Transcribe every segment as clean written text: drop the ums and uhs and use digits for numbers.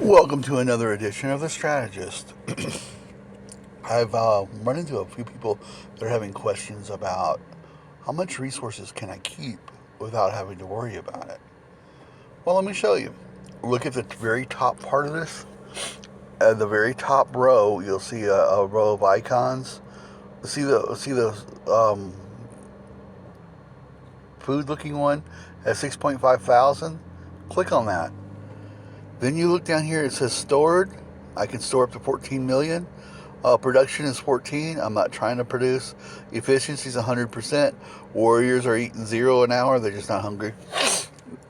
Welcome to another edition of The Strategist. I've run into a few people that are having questions about how much resources can I keep without having to worry about it. Well, let me show you. Look at the very top part of this. At the very top row, you'll see a row of icons. See the food-looking one at 6.5 thousand. Click on that. Then you look down here. It says stored. I can store up to 14 million. Production is 14. I'm not trying to produce. Efficiency is 100%. Warriors are eating 0 an hour. They're just not hungry.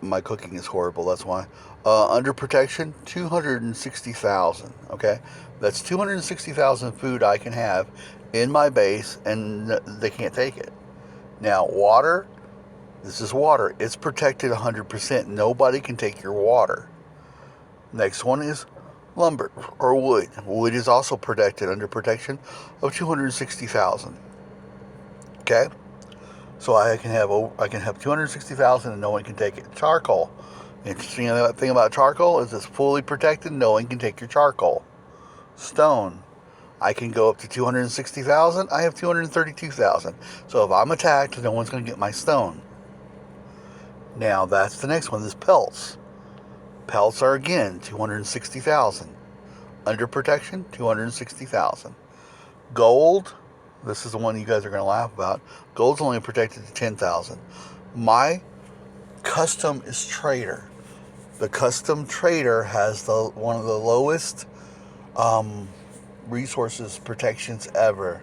My cooking is horrible. That's why. Under protection, 260,000. Okay, that's 260,000 food I can have in my base, and they can't take it. Now, water. This is water. It's protected 100%. Nobody can take your water. Next one is lumber or wood. Wood is also protected under protection of 260,000. Okay, so I can have 260,000 and no one can take it. Charcoal. The interesting thing about charcoal is it's fully protected. No one can take your charcoal. Stone. I can go up to 260,000. I have 232,000. So if I'm attacked, no one's going to get my stone. Now that's the next one. Is pelts. Pelts are again 260,000. Under protection, 260,000. Gold, this is the one you guys are going to laugh about. Gold's only protected to 10,000. My custom is trader. The custom trader has one of the lowest resources protections ever.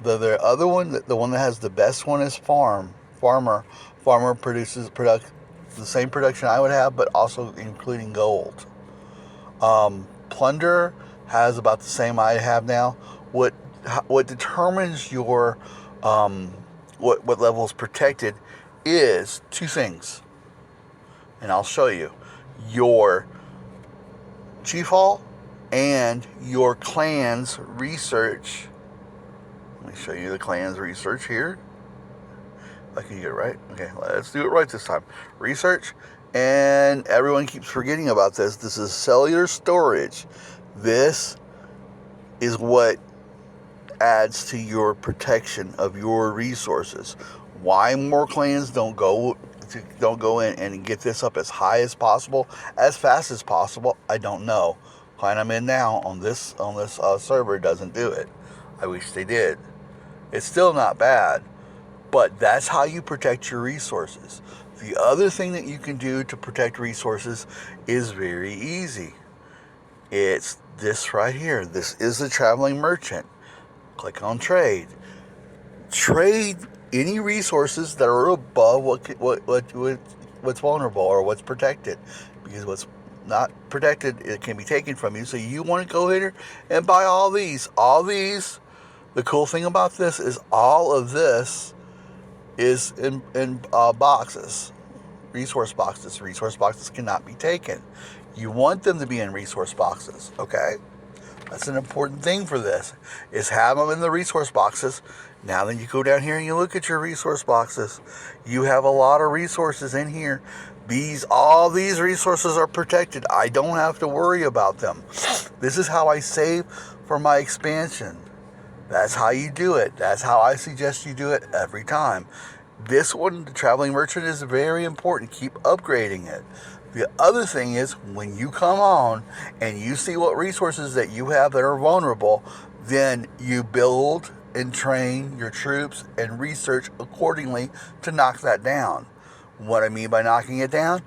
The other one, the one that has the best one is farmer. Farmer produces the same production I would have, but also including gold. Plunder has about the same I have now. What determines your what level is protected is two things, and I'll show you: your chief hall and your clan's research. Let me show you the clan's research here. If I can get it right. Okay, let's do it right this time. Research. And everyone keeps forgetting about this. This is cellular storage. This is what adds to your protection of your resources. Why more clans don't go in and get this up as high as possible, as fast as possible, I don't know. Clan I'm in now on this server doesn't do it. I wish they did. It's still not bad, but that's how you protect your resources. The other thing that you can do to protect resources is very easy. It's this right here. This is the traveling merchant. Click on trade. Trade any resources that are above what's vulnerable or what's protected, because what's not protected, it can be taken from you. So you want to go here and buy all these. All these. The cool thing about this is all of this is in boxes, resource boxes. Resource boxes cannot be taken. You want them to be in resource boxes, okay? That's an important thing for this, is have them in the resource boxes. Now then you go down here and you look at your resource boxes. You have a lot of resources in here. All these resources are protected. I don't have to worry about them. This is how I save for my expansion. That's how you do it. That's how I suggest you do it every time. This one, the traveling merchant, is very important. Keep upgrading it. The other thing is, when you come on and you see what resources that you have that are vulnerable, then you build and train your troops and research accordingly to knock that down. What I mean by knocking it down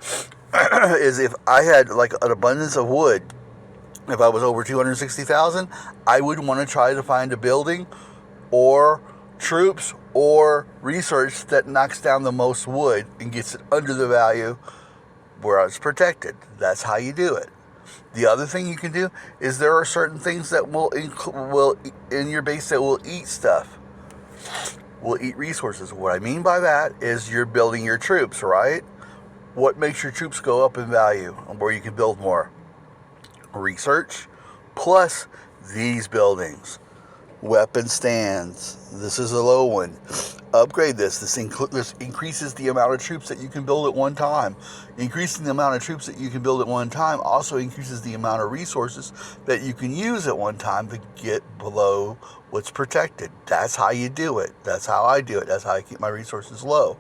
is if I had like an abundance of wood, if I was over 260,000, I would want to try to find a building or troops or research that knocks down the most wood and gets it under the value where it's protected. That's how you do it. The other thing you can do is there are certain things that will in your base that will eat stuff, will eat resources. What I mean by that is you're building your troops, right? What makes your troops go up in value and where you can build more? Research plus these buildings. Weapon stands. This is a low one. Upgrade this. This increases the amount of troops that you can build at one time. Increasing the amount of troops that you can build at one time also increases the amount of resources that you can use at one time to get below what's protected. That's how you do it. That's how I do it. That's how I keep my resources low.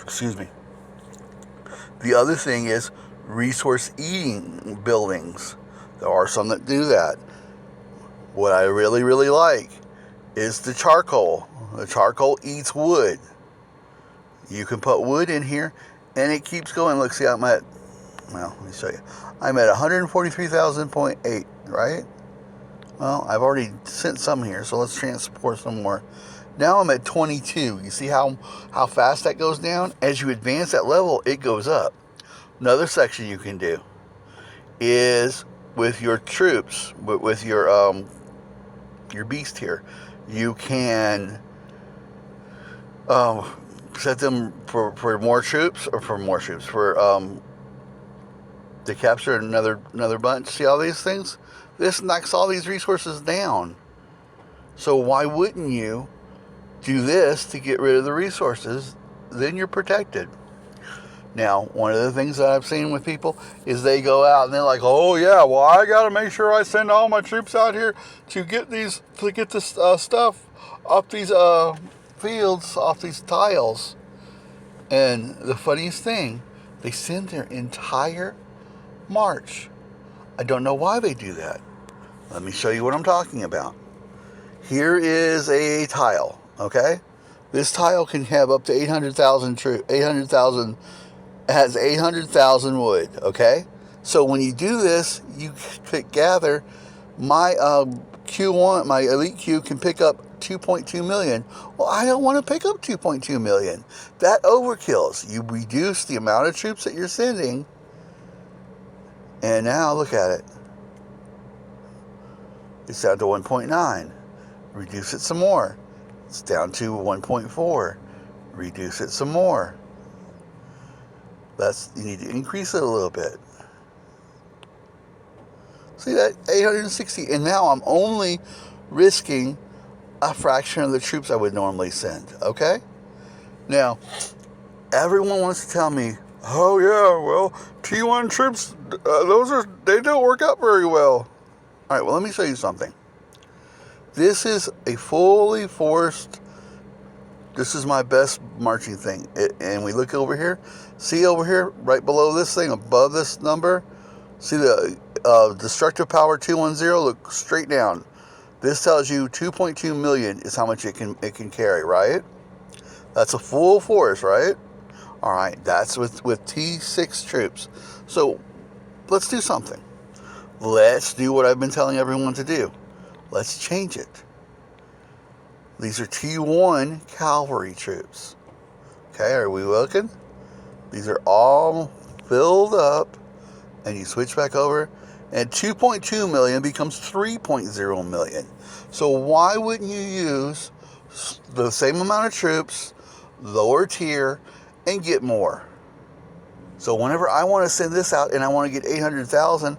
Excuse me. The other thing is resource eating buildings. There are some that do that. What I really, really like is the charcoal. The charcoal eats wood. You can put wood in here and it keeps going. Look, see, I'm at, well, let me show you. I'm at 143,000.8, right? Well, I've already sent some here, so let's transport some more. Now I'm at 22. You see how fast that goes down? As you advance that level, it goes up. Another section you can do is with your troops, with your beast here, you can set them for more troops, or for more troops, for to capture another bunch. See all these things? This knocks all these resources down. So why wouldn't you do this to get rid of the resources? Then you're protected. Now, one of the things that I've seen with people is they go out and they're like, oh yeah, well, I got to make sure I send all my troops out here to get this stuff off these fields, off these tiles. And the funniest thing, they send their entire march. I don't know why they do that. Let me show you what I'm talking about. Here is a tile, okay? This tile can have up to 800,000 troops, 800,000. It has 800,000 wood, okay? So when you do this, you click gather. My Q1, my elite Q can pick up 2.2 million. Well, I don't want to pick up 2.2 million. That overkills. You reduce the amount of troops that you're sending. And now look at it. It's down to 1.9. Reduce it some more. It's down to 1.4. Reduce it some more. You need to increase it a little bit. See that? 860. And now I'm only risking a fraction of the troops I would normally send. Okay? Now, everyone wants to tell me, oh yeah, well, T1 troops, they don't work out very well. All right, well, let me show you something. This is a fully forced, this is my best marching thing. And we look over here, see over here, right below this thing, above this number, see the destructive power 210, look straight down. This tells you 2.2 million is how much it can carry, right? That's a full force, right? All right, that's with T6 troops. So let's do something. Let's do what I've been telling everyone to do. Let's change it. These are T1 cavalry troops. Okay, are we looking? These are all filled up, and you switch back over, and 2.2 million becomes 3.0 million. So why wouldn't you use the same amount of troops, lower tier, and get more? So whenever I want to send this out and I want to get 800,000,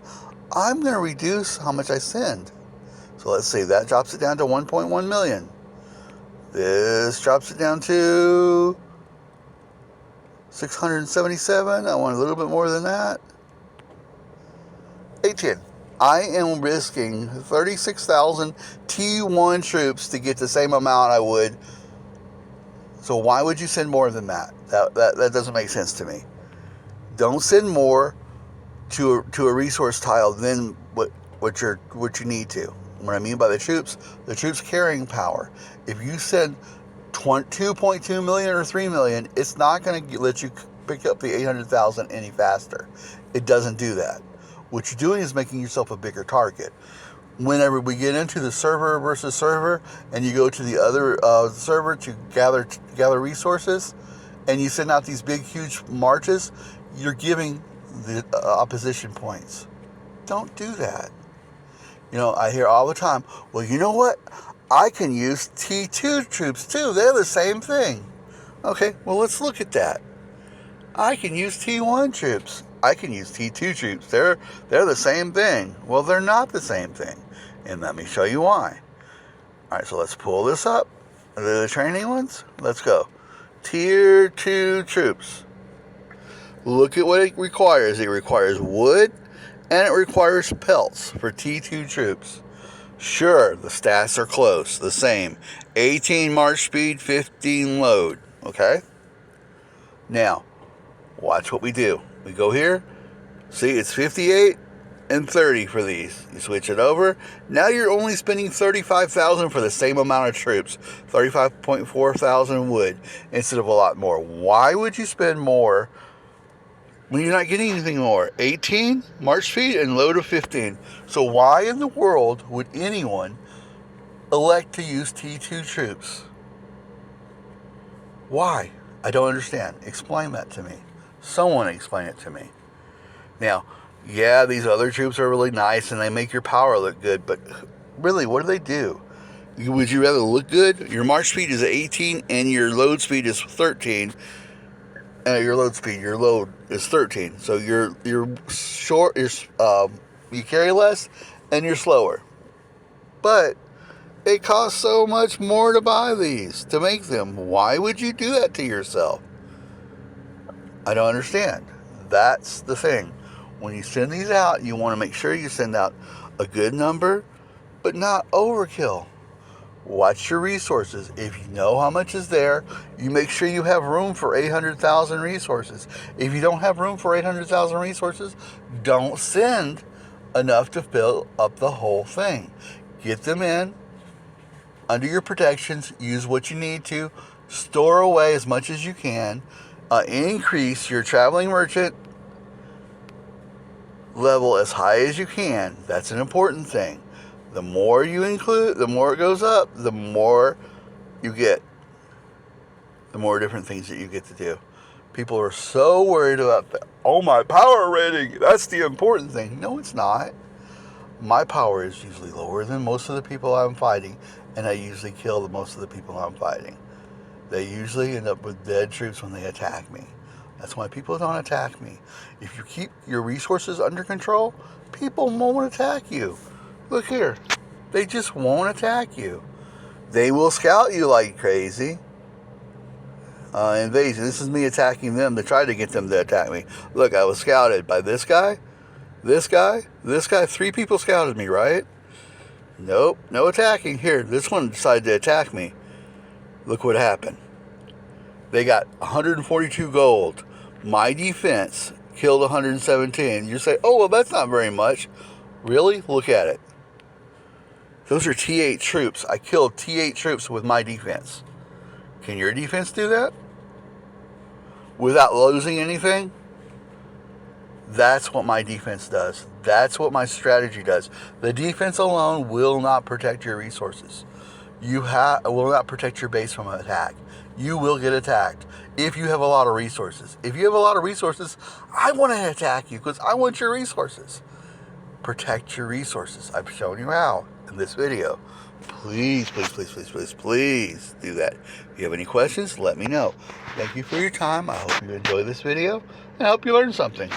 I'm going to reduce how much I send. So let's see, that drops it down to 1.1 million. This drops it down to 677. I want a little bit more than that. 18. I am risking 36,000 T1 troops to get the same amount I would. So why would you send more than that? That doesn't make sense to me. Don't send more to a resource tile than what you need to. What I mean by the troops carrying power. If you send 2.2 million or 3 million, it's not going to let you pick up the 800,000 any faster. It doesn't do that. What you're doing is making yourself a bigger target. Whenever we get into the server versus server, and you go to the other server to gather resources, and you send out these big, huge marches, you're giving the opposition points. Don't do that. You know, I hear all the time, well, you know what? I can use T2 troops too. They're the same thing. Okay, well, let's look at that. I can use T1 troops. I can use T2 troops. They're the same thing. Well, they're not the same thing. And let me show you why. Alright, so let's pull this up. Are they the training ones? Let's go. Tier 2 troops. Look at what it requires. It requires wood and it requires pelts for T2 troops. Sure, the stats are close, the same. 18 march speed, 15 load. Okay? Now, watch what we do. We go here. See, it's 58 and 30 for these. You switch it over. Now you're only spending 35,000 for the same amount of troops. 35.4 thousand wood instead of a lot more. Why would you spend more when you're not getting anything more? 18 march speed and load of 15. So why in the world would anyone elect to use T2 troops? Why? I don't understand. Explain that to me. Someone explain it to me. Now, yeah, these other troops are really nice and they make your power look good, but really, what do they do? Would you rather look good? Your march speed is 18 and your load speed is 13. Your load is 13. So you're short, you carry less and you're slower. But it costs so much more to buy these, to make them. Why would you do that to yourself? I don't understand. That's the thing. When you send these out, you want to make sure you send out a good number, but not overkill. Watch your resources. If you know how much is there, you make sure you have room for 800,000 resources. If you don't have room for 800,000 resources, don't send enough to fill up the whole thing. Get them in under your protections. Use what you need to. Store away as much as you can. Increase your traveling merchant level as high as you can. That's an important thing. The more you include, the more it goes up, the more you get. The more different things that you get to do. People are so worried about that. Oh, my power rating, that's the important thing. No, it's not. My power is usually lower than most of the people I'm fighting, and I usually kill most of the people I'm fighting. They usually end up with dead troops when they attack me. That's why people don't attack me. If you keep your resources under control, people won't attack you. Look here. They just won't attack you. They will scout you like crazy. Invasion. This is me attacking them to try to get them to attack me. Look, I was scouted by this guy, this guy, this guy. 3 people scouted me, right? Nope. No attacking. Here, this one decided to attack me. Look what happened. They got 142 gold. My defense killed 117. You say, oh, well, that's not very much. Really? Look at it. Those are T8 troops. I killed T8 troops with my defense. Can your defense do that? Without losing anything? That's what my defense does. That's what my strategy does. The defense alone will not protect your resources. Will not protect your base from an attack. You will get attacked if you have a lot of resources. If you have a lot of resources, I want to attack you because I want your resources. Protect your resources. I've shown you how in this video. Please, please, please, please, please, please do that. If you have any questions, let me know. Thank you for your time. I hope you enjoyed this video and I hope you learned something.